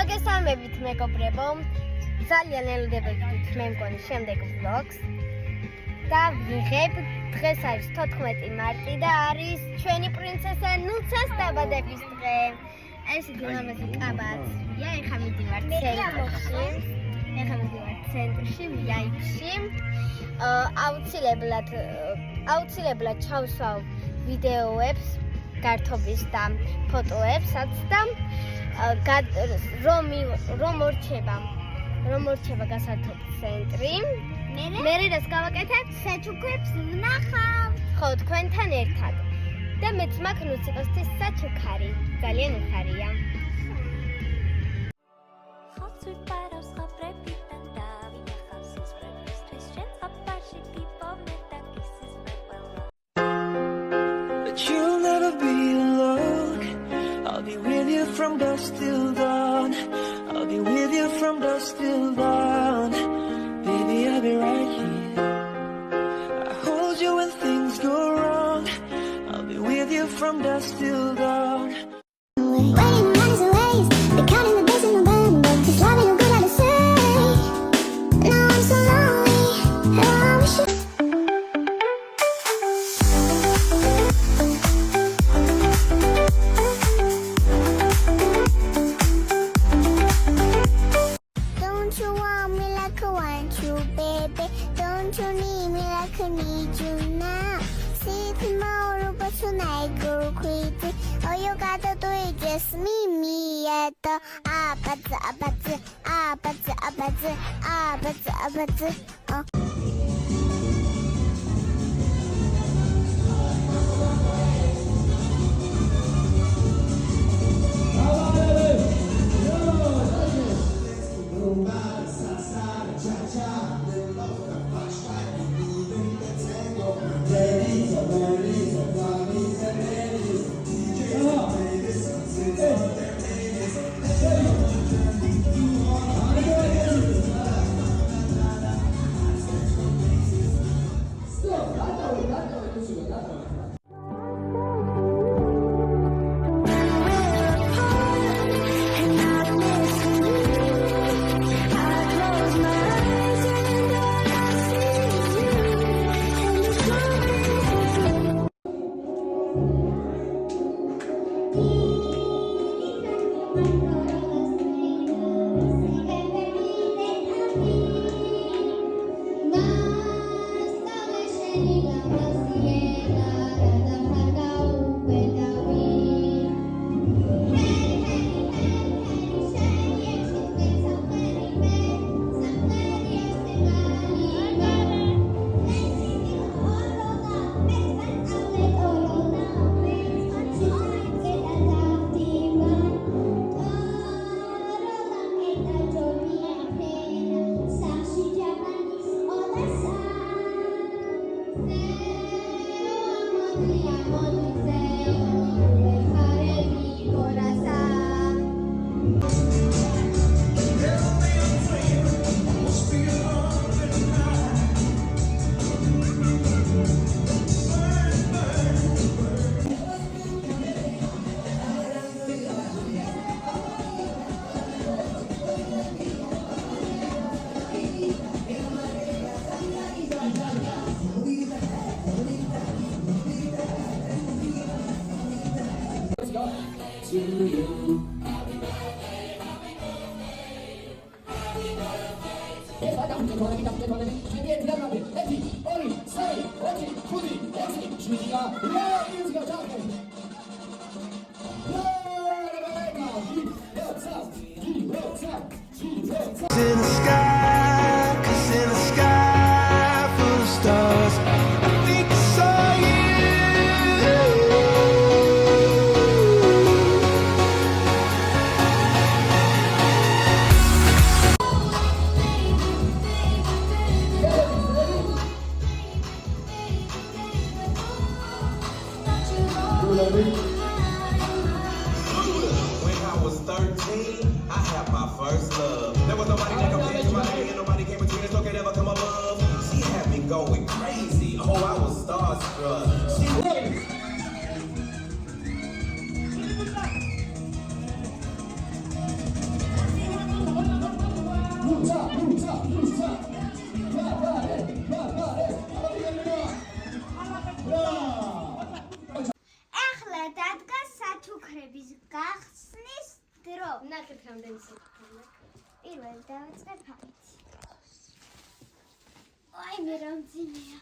მოგესალმებით მეგობრებო. ძალიან ელოდებოდით მე მგონი შემდეგ vlogs. და ვიღებ დღეს არის 14 მარტი და არის ჩვენი პრინცესა ნუცას დაბადების დღე. ეს გლამაზი კაბაცია, ეხლა მიდივართ ცენტრში, VIP-ში. აუცილებლად ჩავსვავ ვიდეოებს, გართობის და ფოტოებსაც და რომ მორჩება გასართობ ცენტრი. მე რას გავაკეთებ? საჩუქრებს ვნახავ. ხო, თქვენთან ერთად. და მეც მაქვს ნუციკოსთვის საჩუქარი. ძალიან უხარია. You'll never be alone. I'll be with you from dusk till dawn. I'll be with you from dusk till dawn. Baby, I'll be right here. I hold you when things go wrong. I'll be with you from dusk till dawn. Waiting minutes and ways, they're counting the days in November. Just loving you good at the same. Now I'm so lonely, and I wish you. Don't you want me like I want you, baby? Don't you need me like I need you now? See tomorrow, but tonight go crazy. All you gotta do is just meet me at the In the sky, 'cause in the sky full of stars, I think I saw you. When I was 13, I had my first love. There was nobody that compared to my lady, and nobody came between us, so could ever come above. She had me going crazy. Oh, I was starstruck. She was ახლა დადგა საჩუქრების გახსნის დრო. ნახეთ რამდენი საჩუქრია. პირველ დავიწყე ფარით. აი მე რა მძიმეა.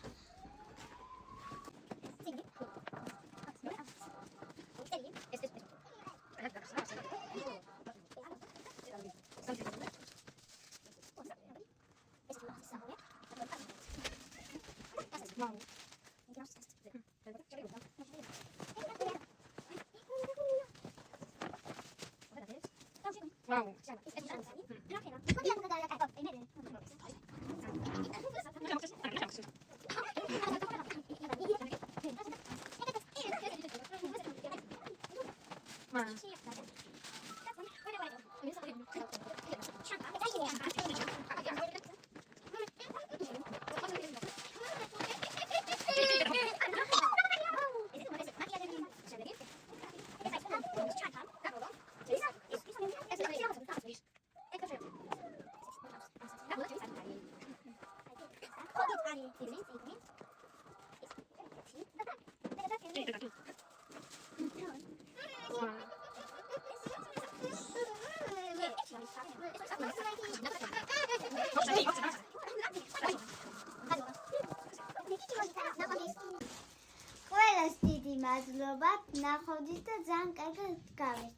ყველას დიდი მადლობა, ნახვდით და ძალიან კარგად გავეთ.